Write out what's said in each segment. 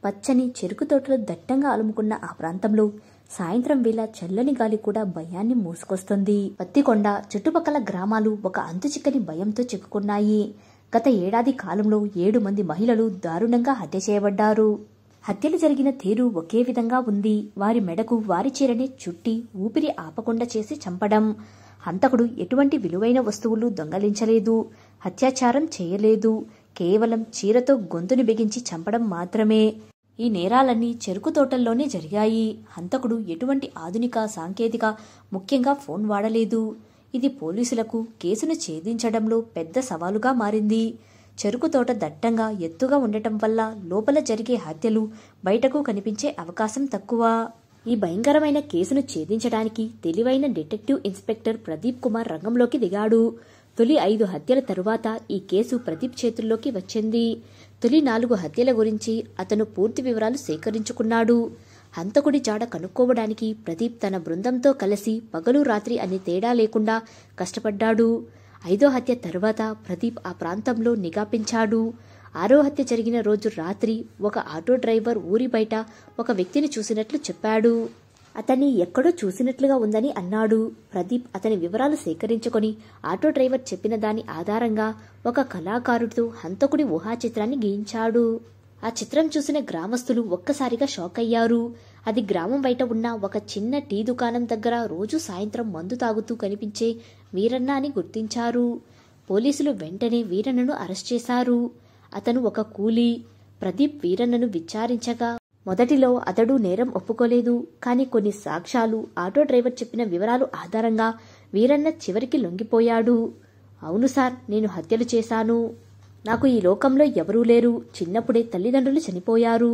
పచ్చని చెరుకు తోటలు దట్టంగా అలుముకున్న ఆ ప్రాంతంలో సాయంత్రం వేళ చల్లని గాలి కూడా భయాన్ని మూసుకొస్తుంది. పత్తికొండ చుట్టుపక్కల గ్రామాలు ఒక అంతుచిక్కని భయంతో చిక్కుకున్నాయి. గత ఏడాది కాలంలో 7 మంది మహిళలు దారుణంగా హత్య చేయబడ్డారు. హత్యలు జరిగిన తీరు ఒకే విధంగా ఉంది. వారి మెడకు వారి చీరనే చుట్టి ఊపిరి ఆపకుండా చేసి చంపడం. హంతకుడు ఎటువంటి విలువైన వస్తువులు దొంగలించలేదు, అత్యాచారం చేయలేదు. కేవలం చీరతో గొంతుని బిగించి చంపడం మాత్రమే. ఈ నేరాలన్నీ చెరుకు తోటల్లోనే జరిగాయి. హంతకుడు ఎటువంటి ఆధునిక సాంకేతిక, ముఖ్యంగా ఫోన్ వాడలేదు. ఇది పోలీసులకు కేసును ఛేదించడంలో పెద్ద సవాలుగా మారింది. చెరుకు తోట దట్టంగా ఎత్తుగా ఉండటం వల్ల లోపల జరిగే హత్యలు బయటకు కనిపించే అవకాశం తక్కువ. ఈ భయంకరమైన కేసును ఛేదించడానికి తెలివైన డిటెక్టివ్ ఇన్స్పెక్టర్ ప్రదీప్ కుమార్ రంగంలోకి దిగాడు. తొలి 5 హత్యల తరువాత ఈ కేసు ప్రదీప్ చేతుల్లోకి వచ్చింది. తొలి 4 హత్యల గురించి అతను పూర్తి వివరాలు సేకరించుకున్నాడు. హంతకుడి జాడ కనుక్కోవడానికి ప్రదీప్ తన బృందంతో కలిసి పగలు రాత్రి అనే తేడా లేకుండా కష్టపడ్డాడు. 5వ హత్య తరువాత ప్రదీప్ ఆ ప్రాంతంలో నిఘా పెంచాడు. 6వ హత్య జరిగిన రోజు రాత్రి ఒక ఆటో డ్రైవర్ ఊరి బయట ఒక వ్యక్తిని చూసినట్లు చెప్పాడు. అతన్ని ఎక్కడో చూసినట్లుగా ఉందని అన్నాడు. ప్రదీప్ అతని వివరాలు సేకరించుకొని ఆటో డ్రైవర్ చెప్పిన దాని ఆధారంగా ఒక కళాకారుడితో హంతకుడి ఊహా చిత్రాన్ని గీయించాడు. ఆ చిత్రం చూసిన గ్రామస్తులు ఒక్కసారిగా షాక్ అయ్యారు. అది గ్రామం బయట ఉన్న ఒక చిన్న టీ దుకాణం దగ్గర రోజు సాయంత్రం మందు తాగుతూ కనిపించే వీరన్న అని గుర్తించారు. పోలీసులు వెంటనే వీరన్నను అరెస్ట్ చేశారు. అతను ఒక కూలీ. ప్రదీప్ వీరన్నను విచారించగా మొదటిలో అతడు నేరం ఒప్పుకోలేదు. కానీ కొన్ని సాక్ష్యాలు, ఆటో డ్రైవర్ చెప్పిన వివరాలు ఆధారంగా వీరన్న చివరికి లొంగిపోయాడు. అవును సార్, నేను హత్యలు చేశాను. నాకు ఈ లోకంలో ఎవరూ లేరు. చిన్నప్పుడే తల్లిదండ్రులు చనిపోయారు.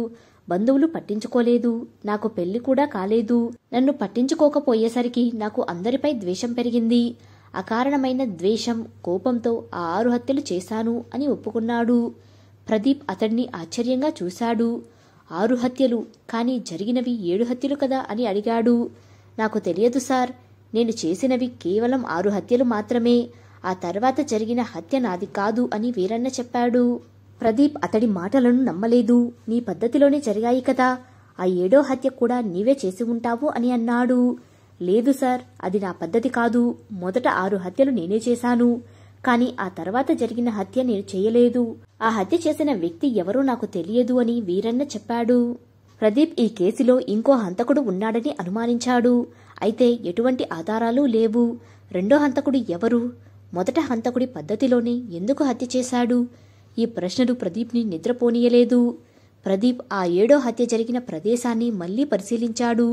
బంధువులు పట్టించుకోలేదు. నాకు పెళ్లి కూడా కాలేదు. నన్ను పట్టించుకోకపోయేసరికి నాకు అందరిపై ద్వేషం పెరిగింది. అకారణమైన ద్వేషం, కోపంతో ఆ 6 హత్యలు చేశాను అని ఒప్పుకున్నాడు. ప్రదీప్ అతడిని ఆశ్చర్యంగా చూశాడు. 6 హత్యలు, కానీ జరిగినవి 7 హత్యలు కదా అని అడిగాడు. నాకు తెలియదు సార్, నేను చేసినవి కేవలం 6 హత్యలు మాత్రమే. ఆ తర్వాత జరిగిన హత్య నాది కాదు అని వీరన్న చెప్పాడు. ప్రదీప్ అతడి మాటలను నమ్మలేదు. నీ పద్ధతిలోనే జరిగాయి కదా, ఆ 7వ హత్య కూడా నీవే చేసి ఉంటావు అని అన్నాడు. లేదు సార్, అది నా పద్ధతి కాదు. మొదట 6 హత్యలు నేనే చేశాను. కానీ ఆ తర్వాత జరిగిన హత్య నేను చేయలేదు. ఆ హత్య చేసిన వ్యక్తి ఎవరో నాకు తెలియదు అని వీరన్న చెప్పాడు. ప్రదీప్ ఈ కేసులో ఇంకో హంతకుడు ఉన్నాడని అనుమానించాడు. అయితే ఎటువంటి ఆధారాలు లేవు. రెండో హంతకుడు ఎవరు? మొదట హంతకుడి పద్ధతిలోనే ఎందుకు హత్య చేశాడు? ఈ ప్రశ్నలు ప్రదీప్ని నిద్రపోనీయలేదు. ప్రదీప్ ఆ 7వ హత్య జరిగిన ప్రదేశాన్ని మళ్లీ పరిశీలించాడు.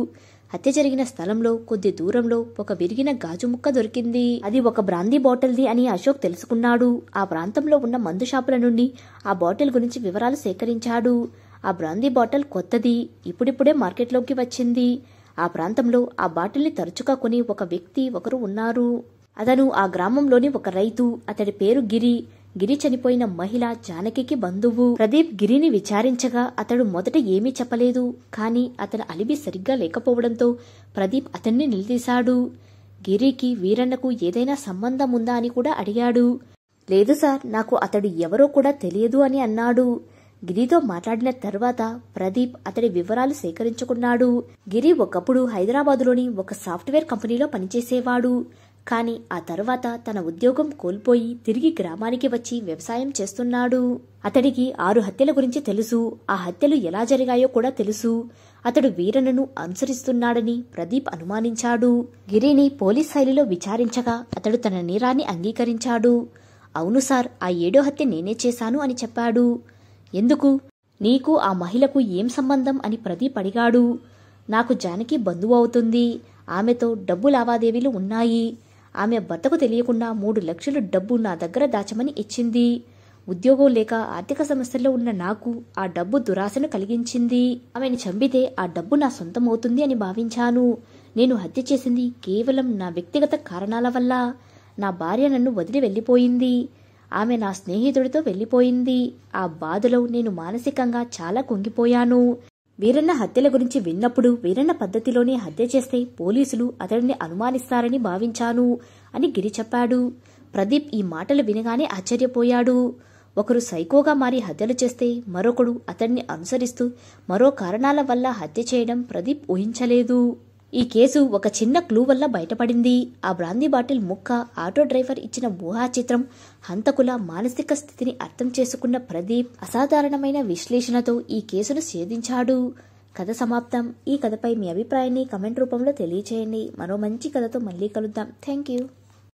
హత్య జరిగిన స్థలంలో కొద్ది దూరంలో ఒక విరిగిన గాజు ముక్క దొరికింది. అది ఒక బ్రాందీ బాటిల్ది అని అశోక్ తెలుసుకున్నాడు. ఆ ప్రాంతంలో ఉన్న మందు షాపుల నుండి ఆ బాటిల్ గురించి వివరాలు సేకరించాడు. ఆ బ్రాందీ బాటిల్ కొత్తది, ఇప్పుడిప్పుడే మార్కెట్లోకి వచ్చింది. ఆ ప్రాంతంలో ఆ బాటిల్ని తరచుగా కొని ఒక వ్యక్తి ఒకరు ఉన్నారు. అతను ఆ గ్రామంలోని ఒక రైతు. అతడి పేరు గిరి. గిరి చనిపోయిన మహిళ జానకికి బంధువు. ప్రదీప్ గిరిని విచారించగా అతడు మొదట ఏమీ చెప్పలేదు. కానీ అతని అలిబి సరిగ్గా లేకపోవడంతో ప్రదీప్ అతన్ని నిలదీశాడు. గిరికి వీరన్నకు ఏదైనా సంబంధం ఉందా అని కూడా అడిగాడు. లేదు సార్, నాకు అతడు ఎవరో కూడా తెలియదు అని అన్నాడు. గిరితో మాట్లాడిన తర్వాత ప్రదీప్ అతడి వివరాలు సేకరించుకున్నాడు. గిరి ఒకప్పుడు హైదరాబాదులోని ఒక సాఫ్ట్వేర్ కంపెనీలో పనిచేసేవాడు. కానీ ఆ తర్వాత తన ఉద్యోగం కోల్పోయి తిరిగి గ్రామానికి వచ్చి వ్యవసాయం చేస్తున్నాడు. అతడికి 6 హత్యల గురించి తెలుసు. ఆ హత్యలు ఎలా జరిగాయో కూడా తెలుసు. అతడు వీరన్నను అనుసరిస్తున్నాడని ప్రదీప్ అనుమానించాడు. గిరిని పోలీస్ శైలిలో విచారించగా అతడు తన నేరాన్ని అంగీకరించాడు. అవును సార్, ఆ 7వ హత్య నేనే చేశాను అని చెప్పాడు. ఎందుకు? నీకు ఆ మహిళకు ఏం సంబంధం అని ప్రదీప్ అడిగాడు. నాకు జానకి బంధువు అవుతుంది. ఆమెతో డబ్బు లావాదేవీలు ఉన్నాయి. ఆమె భర్తకు తెలియకుండా 3 లక్షలు డబ్బు నా దగ్గర దాచమని ఇచ్చింది. ఉద్యోగం లేక ఆర్థిక సమస్యల్లో ఉన్న నాకు ఆ డబ్బు దురాశను కలిగించింది. ఆమెను చంపితే ఆ డబ్బు నా సొంతం అవుతుంది అని భావించాను. నేను హత్య చేసింది కేవలం నా వ్యక్తిగత కారణాల వల్ల. నా భార్య నన్ను వదిలి వెళ్లిపోయింది. ఆమె నా స్నేహితుడితో వెళ్లిపోయింది. ఆ బాధలో నేను మానసికంగా చాలా కుంగిపోయాను. వీరన్న హత్యల గురించి విన్నప్పుడు వీరన్న పద్ధతిలోనే హత్య చేస్తే పోలీసులు అతడిని అనుమానిస్తారని భావించాను అని గిరి చెప్పాడు. ప్రదీప్ ఈ మాటలు వినగానే ఆశ్చర్యపోయాడు. ఒకరు సైకోగా మారి హత్యలు చేస్తే మరొకడు అతన్ని అనుసరిస్తూ మరో కారణాల వల్ల హత్య చేయడం ప్రదీప్ ఊహించలేదు. ఈ కేసు ఒక చిన్న క్లూ వల్ల బయటపడింది. ఆ బ్రాందీ బాటిల్ ముక్క, ఆటో డ్రైవర్ ఇచ్చిన ఊహా చిత్రం, హంతకుల మానసిక స్థితిని అర్థం చేసుకున్న ప్రదీప్ అసాధారణమైన విశ్లేషణతో ఈ కేసును ఛేదించాడు. కథ సమాప్తం. ఈ కథపై మీ అభిప్రాయాన్ని కమెంట్ రూపంలో తెలియచేయండి. మరో మంచి కథతో మళ్ళీ కలుద్దాం. Thank you.